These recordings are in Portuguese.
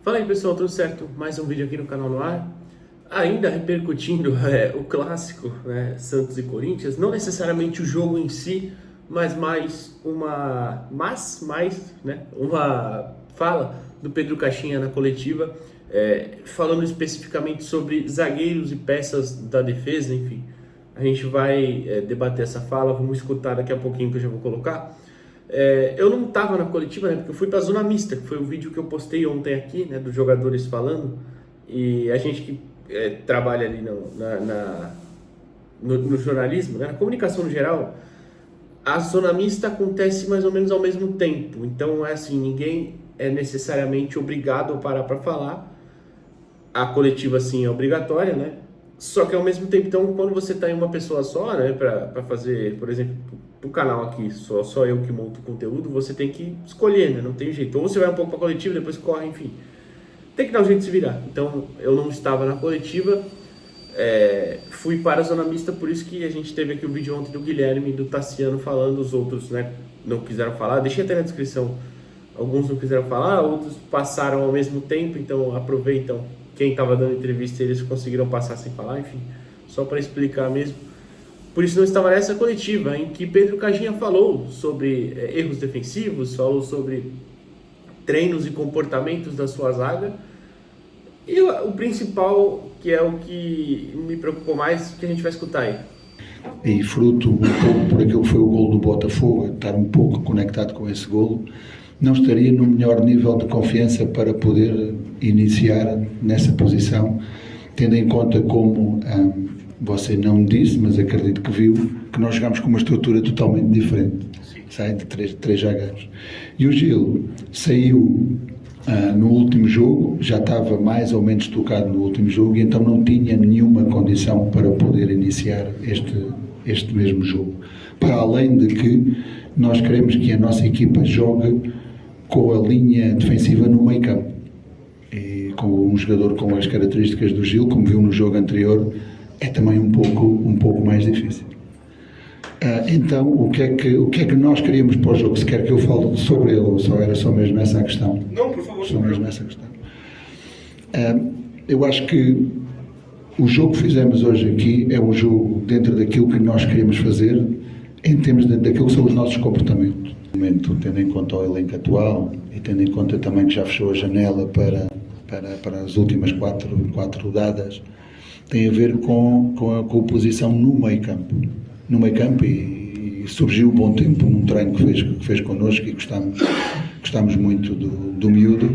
Fala aí pessoal, tudo certo? Mais um vídeo aqui no canal no ar. Ainda repercutindo o clássico, né, Santos e Corinthians, não necessariamente o jogo em si, mas mais uma fala do Pedro Caixinha na coletiva, falando especificamente sobre zagueiros e peças da defesa, enfim. A gente vai debater essa fala, vamos escutar daqui a pouquinho que eu já vou colocar. Eu não estava na coletiva, né, porque eu fui para a Zona Mista, que foi o vídeo que eu postei ontem aqui, né, dos jogadores falando, e a gente que trabalha ali no jornalismo, né, na comunicação no geral, a Zona Mista acontece mais ou menos ao mesmo tempo, então é assim, ninguém é necessariamente obrigado a parar para falar, a coletiva sim é obrigatória, né, só que ao mesmo tempo, então, quando você está em uma pessoa só, né, para fazer, por exemplo, o canal aqui, só eu que monto o conteúdo, você tem que escolher, né, não tem jeito, ou você vai um pouco para a coletiva, depois corre, enfim, tem que dar um jeito de se virar. Então, eu não estava na coletiva, fui para a Zona Mista, por isso que a gente teve aqui o vídeo ontem do Guilherme e do Tassiano falando, os outros, né, não quiseram falar, deixei até na descrição, alguns não quiseram falar, outros passaram ao mesmo tempo, então aproveitam. Quem estava dando entrevista, eles conseguiram passar sem falar, enfim, só para explicar mesmo. Por isso não estava nessa coletiva, em que Pedro Caixinha falou sobre erros defensivos, falou sobre treinos e comportamentos da sua zaga. E o principal, que é o que me preocupou mais, que a gente vai escutar aí. E fruto um pouco por aquilo que foi o golo do Botafogo, estar um pouco conectado com esse golo, não estaria no melhor nível de confiança para poder iniciar nessa posição, tendo em conta como você não disse, mas acredito que viu, que nós jogámos com uma estrutura totalmente diferente, sai de três zagueiros. E o Gil saiu no último jogo, já estava mais ou menos tocado no último jogo, e então não tinha nenhuma condição para poder iniciar este mesmo jogo. Para além de que nós queremos que a nossa equipa jogue com a linha defensiva no meio campo, e com um jogador com as características do Gil, como viu no jogo anterior, é também um pouco mais difícil. Então, o que é que nós queríamos para o jogo? Se quer que eu fale sobre ele, ou era só mesmo essa a questão? Não, por favor. Só mesmo essa a questão. Eu acho que o jogo que fizemos hoje aqui é um jogo dentro daquilo que nós queríamos fazer, em termos daquilo que são os nossos comportamentos. No momento, tendo em conta o elenco atual e tendo em conta também que já fechou a janela para as últimas quatro rodadas, tem a ver com a composição no meio campo. No meio campo, e surgiu um bom tempo num treino que fez connosco, e gostamos muito do miúdo,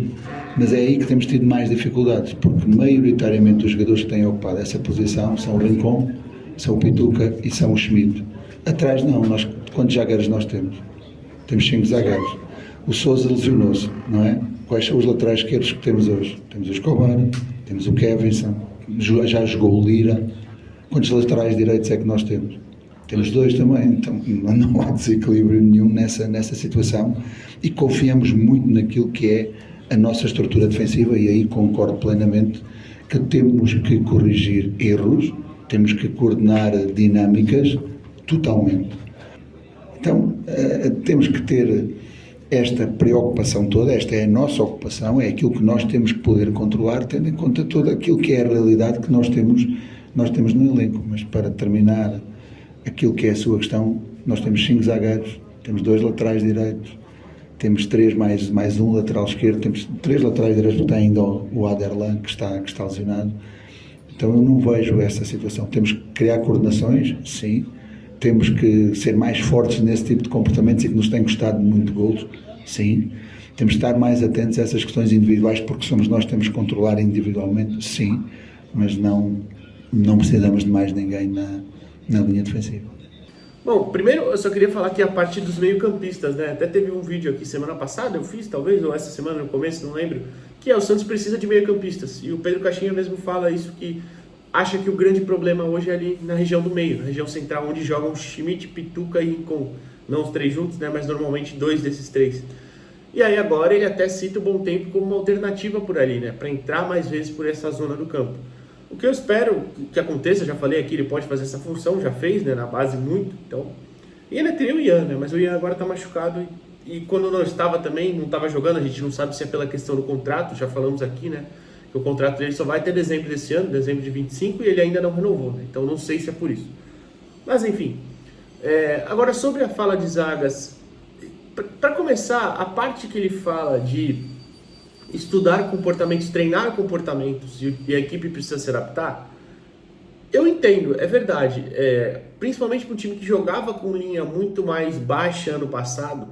mas é aí que temos tido mais dificuldades, porque maioritariamente os jogadores que têm ocupado essa posição são o Rincon, são o Pituca e são o Schmidt. Atrás não, quantos zagueiros nós temos? Temos 5 zagueiros. O Sousa lesionou-se, não é? Quais são os laterais esquerdos que temos hoje? Temos o Escobar, temos o Kevinson, já jogou o Lira. Quantos laterais direitos é que nós temos? Temos 2 também, então não há desequilíbrio nenhum nessa situação, e confiamos muito naquilo que é a nossa estrutura defensiva, e aí concordo plenamente que temos que corrigir erros, temos que coordenar dinâmicas totalmente. Então, temos que ter esta preocupação toda, esta é a nossa ocupação, é aquilo que nós temos que poder controlar, tendo em conta tudo aquilo que é a realidade que nós temos no elenco. Mas para terminar aquilo que é a sua questão, nós temos 5 zagueiros, temos 2 laterais direitos, temos 3 mais um lateral esquerdo, temos 3 laterais direitos, porque tem ainda o Aderlan que está lesionado. Então eu não vejo essa situação. Temos que criar coordenações, sim, temos que ser mais fortes nesse tipo de comportamentos, e que nos tem custado muito golos, sim. Temos que estar mais atentos a essas questões individuais, porque somos nós que temos que controlar individualmente, sim, mas não precisamos de mais ninguém na linha defensiva. Bom, primeiro eu só queria falar que a parte dos meio-campistas, né? Até teve um vídeo aqui semana passada, eu fiz talvez, ou essa semana no começo, não lembro, que o Santos precisa de meio-campistas. E o Pedro Caixinha mesmo fala isso, que acha que o grande problema hoje é ali na região do meio, na região central, onde jogam Schmidt, Pituca e Rincon. Não os 3 juntos, né? Mas normalmente 2 desses 3. E aí agora ele até cita o Bom Tempo como uma alternativa por ali, né? Para entrar mais vezes por essa zona do campo. O que eu espero que aconteça, já falei aqui, ele pode fazer essa função, já fez, né, na base muito, então... E ainda teria o Ian, né, mas o Ian agora tá machucado e e quando não estava também, não estava jogando, a gente não sabe se é pela questão do contrato, já falamos aqui, né? Que o contrato dele só vai até dezembro desse ano, dezembro de 25, e ele ainda não renovou, né? Então não sei se é por isso. Mas enfim, agora sobre a fala de zagas, para começar, a parte que ele fala de estudar comportamentos, treinar comportamentos e a equipe precisa se adaptar, eu entendo, é verdade, principalmente para um time que jogava com linha muito mais baixa ano passado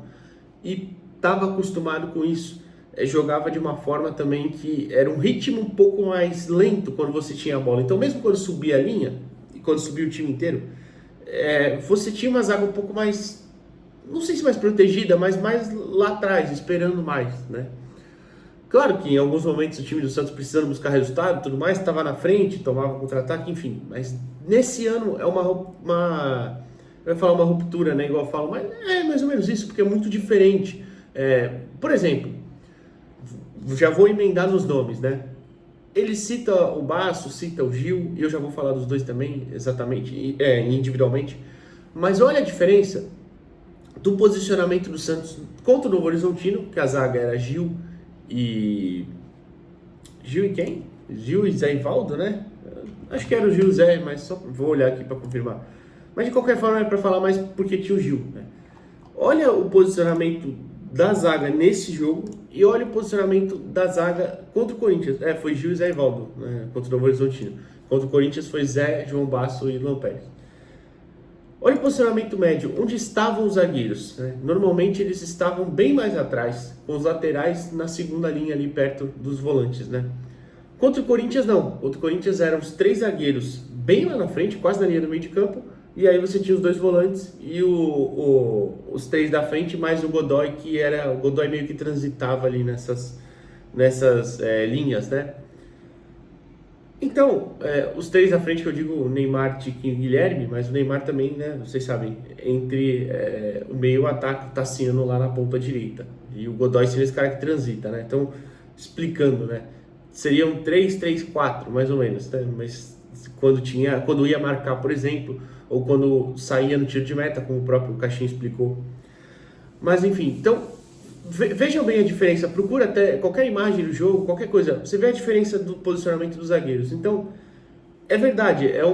e estava acostumado com isso, jogava de uma forma também que era um ritmo um pouco mais lento quando você tinha a bola. Então mesmo quando subia a linha, e quando subia o time inteiro, você tinha uma zaga um pouco mais, não sei se mais protegida, mas mais lá atrás, esperando mais, né? Claro que em alguns momentos o time do Santos precisando buscar resultado e tudo mais, estava na frente, tomava contra-ataque, enfim. Mas nesse ano é eu ia falar uma ruptura, né? Igual eu falo, mas é mais ou menos isso, porque é muito diferente. Por exemplo, já vou emendar nos nomes, né? Ele cita o Basso, cita o Gil, e eu já vou falar dos dois também, exatamente, individualmente. Mas olha a diferença do posicionamento do Santos contra o Novo Horizontino, que a zaga era Gil e quem? Gil e Zé Ivaldo, né? Acho que era o Gil Zé, mas só vou olhar aqui para confirmar. Mas de qualquer forma é para falar mais porque tinha o Gil, né? Olha o posicionamento da zaga nesse jogo e olha o posicionamento da zaga contra o Corinthians. Foi Gil e Zé Ivaldo, né? Contra o Novo Horizontino. Contra o Corinthians foi Zé, João Basso e Luan Pérez. Olha o posicionamento médio, onde estavam os zagueiros, né? Normalmente eles estavam bem mais atrás, com os laterais na segunda linha ali perto dos volantes, né? Contra o Corinthians não, contra o Corinthians eram os 3 zagueiros bem lá na frente, quase na linha do meio de campo, e aí você tinha os 2 volantes e os 3 da frente, mais o Godoy, o Godoy meio que transitava ali nessas linhas, né? Então, os 3 à frente que eu digo, Neymar, Tiquinho e Guilherme, mas o Neymar também, né, vocês sabem, entre o meio e o ataque, o Tassiano lá na ponta direita, e o Godoy seria esse cara que transita, né? Então, explicando, né, seriam 3-3-4, mais ou menos, né? Mas quando ia marcar, por exemplo, ou quando saía no tiro de meta, como o próprio Caixinha explicou. Mas enfim, então vejam bem a diferença, procura até qualquer imagem do jogo, qualquer coisa, você vê a diferença do posicionamento dos zagueiros. Então, é verdade, é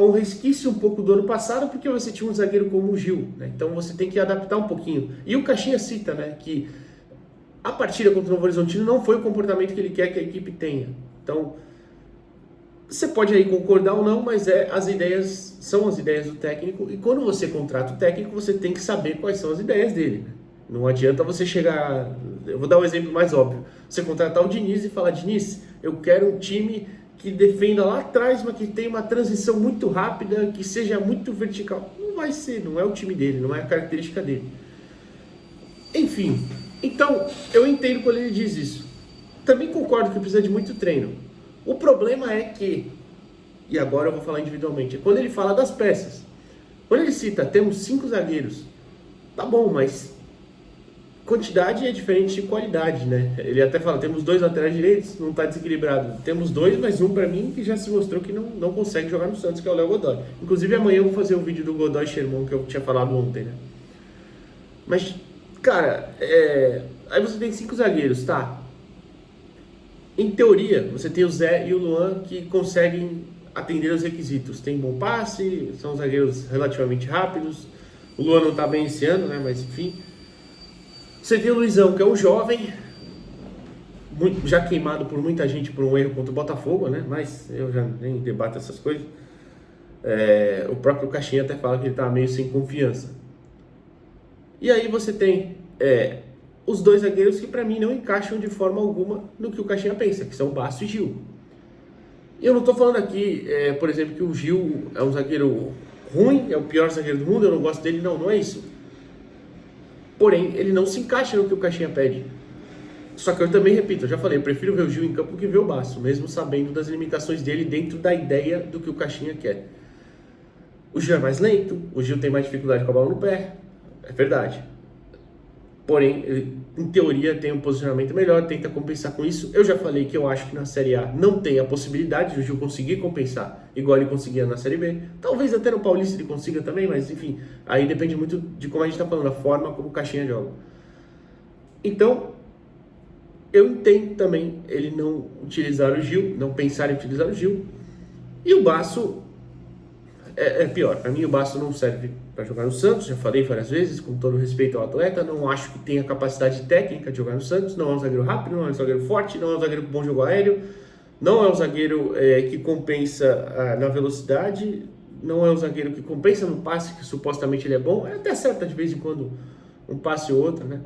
um resquício um pouco do ano passado, porque você tinha um zagueiro como o Gil, né? Então você tem que adaptar um pouquinho. E o Caixinha cita, né, que a partida contra o Novo Horizontino não foi o comportamento que ele quer que a equipe tenha. Então, você pode aí concordar ou não, mas são as ideias do técnico, e quando você contrata o técnico, você tem que saber quais são as ideias dele, né? Não adianta você chegar... Eu vou dar um exemplo mais óbvio. Você contratar o Diniz e falar, Diniz, eu quero um time que defenda lá atrás, mas que tenha uma transição muito rápida, que seja muito vertical. Não vai ser, não é o time dele, não é a característica dele. Enfim, então, eu entendo quando ele diz isso. Também concordo que precisa de muito treino. O problema é que, e agora eu vou falar individualmente, é quando ele fala das peças. Quando ele cita, temos 5 zagueiros, tá bom, mas quantidade é diferente de qualidade, né? Ele até fala, temos 2 laterais direitos, não está desequilibrado. Temos 2, mas um para mim que já se mostrou que não consegue jogar no Santos, que é o Léo Godoy. Inclusive amanhã eu vou fazer um vídeo do Godoy Sherman, que eu tinha falado ontem, né? Mas, cara, aí você tem 5 zagueiros, tá? Em teoria, você tem o Zé e o Luan que conseguem atender os requisitos. Tem bom passe, são zagueiros relativamente rápidos. O Luan não tá bem esse ano, né? Mas enfim. Você tem o Luizão, que é um jovem, já queimado por muita gente por um erro contra o Botafogo, né? Mas eu já nem debato essas coisas. O próprio Caixinha até fala que ele tá meio sem confiança. E aí você tem os 2 zagueiros que para mim não encaixam de forma alguma no que o Caixinha pensa, que são Basso e Gil. Eu não tô falando aqui, por exemplo, que o Gil é um zagueiro ruim, é o pior zagueiro do mundo, eu não gosto dele, não é isso. Porém, ele não se encaixa no que o Caixinha pede. Só que eu também repito, eu já falei, eu prefiro ver o Gil em campo do que ver o Basso, mesmo sabendo das limitações dele dentro da ideia do que o Caixinha quer. O Gil é mais lento, o Gil tem mais dificuldade com a bola no pé, é verdade. Porém, em teoria, tem um posicionamento melhor, tenta compensar com isso. Eu já falei que eu acho que na Série A não tem a possibilidade de o Gil conseguir compensar igual ele conseguia na Série B. Talvez até no Paulista ele consiga também, mas enfim, aí depende muito de como a gente está falando, a forma como o Caixinha joga. Então, eu entendo também ele não utilizar o Gil, não pensar em utilizar o Gil. E o Basso é pior. Para mim, o Basso não serve para jogar no Santos. Já falei várias vezes, com todo respeito ao atleta. Não acho que tenha capacidade técnica de jogar no Santos. Não é um zagueiro rápido, não é um zagueiro forte, não é um zagueiro com bom jogo aéreo. Não é um zagueiro que compensa na velocidade. Não é um zagueiro que compensa no passe, que supostamente ele é bom. Até acerta de vez em quando um passe ou outro, né?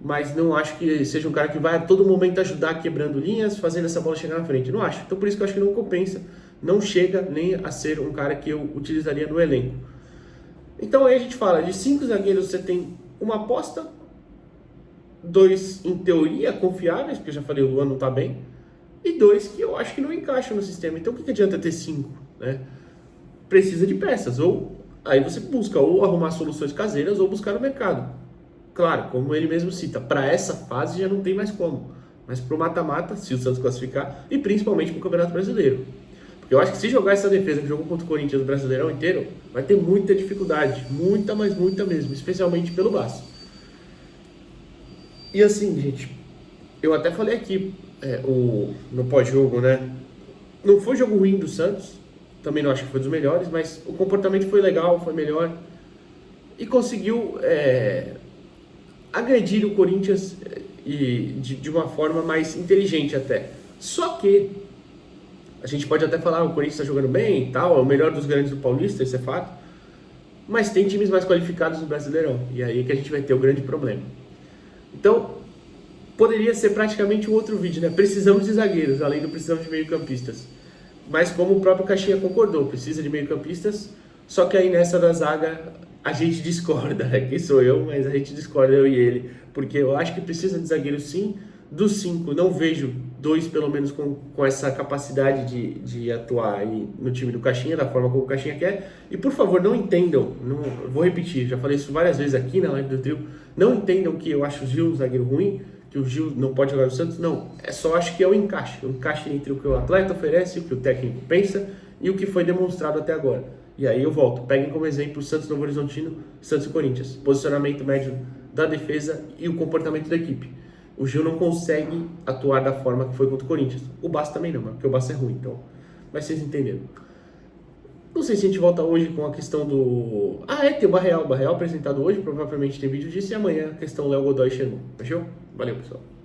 Mas não acho que seja um cara que vai a todo momento ajudar quebrando linhas, fazendo essa bola chegar na frente. Não acho. Então por isso que eu acho que não compensa. Não chega nem a ser um cara que eu utilizaria no elenco. Então aí a gente fala, de 5 zagueiros você tem uma aposta, 2 em teoria confiáveis, porque eu já falei, o Luan não tá bem, e 2 que eu acho que não encaixam no sistema. Então o que adianta ter 5? Né? Precisa de peças, ou aí você busca ou arrumar soluções caseiras ou buscar no mercado. Claro, como ele mesmo cita, para essa fase já não tem mais como, mas para o mata-mata, se o Santos classificar, e principalmente para o Campeonato Brasileiro. Porque eu acho que se jogar essa defesa que jogou contra o Corinthians no Brasileirão inteiro, vai ter muita dificuldade, muita, mas muita mesmo, especialmente pelo Basso. E assim, gente, eu até falei aqui no pós-jogo, né? Não foi jogo ruim do Santos, também não acho que foi dos melhores, mas o comportamento foi legal, foi melhor, e conseguiu agredir o Corinthians de uma forma mais inteligente até. Só que a gente pode até falar, o Corinthians está jogando bem e tal, é o melhor dos grandes do Paulista, isso é fato, mas tem times mais qualificados no Brasileirão, e aí que a gente vai ter o grande problema. Então, poderia ser praticamente um outro vídeo, né? Precisamos de zagueiros, além do precisamos de meio-campistas. Mas como o próprio Caixinha concordou, precisa de meio-campistas, só que aí nessa da zaga a gente discorda, né? Quem sou eu, mas a gente discorda, eu e ele, porque eu acho que precisa de zagueiros sim. Dos 5, não vejo 2 pelo menos com essa capacidade de atuar aí no time do Caixinha, da forma como o Caixinha quer. E por favor, não entendam, vou repetir, já falei isso várias vezes aqui na live do trio, não entendam que eu acho o Gil um zagueiro ruim, que o Gil não pode jogar no Santos, não. É só acho que é o encaixe entre o que o atleta oferece, o que o técnico pensa e o que foi demonstrado até agora. E aí eu volto, peguem como exemplo o Santos Novo Horizontino, Santos e Corinthians. Posicionamento médio da defesa e o comportamento da equipe. O Gil não consegue atuar da forma que foi contra o Corinthians. O Basso também não, porque o Basso é ruim, então. Mas vocês entenderam. Não sei se a gente volta hoje com a questão do... tem o Barreal. O Barreal apresentado hoje, provavelmente tem vídeo disso. E amanhã a questão Léo Godoy e Xenu. Fechou? Valeu, pessoal.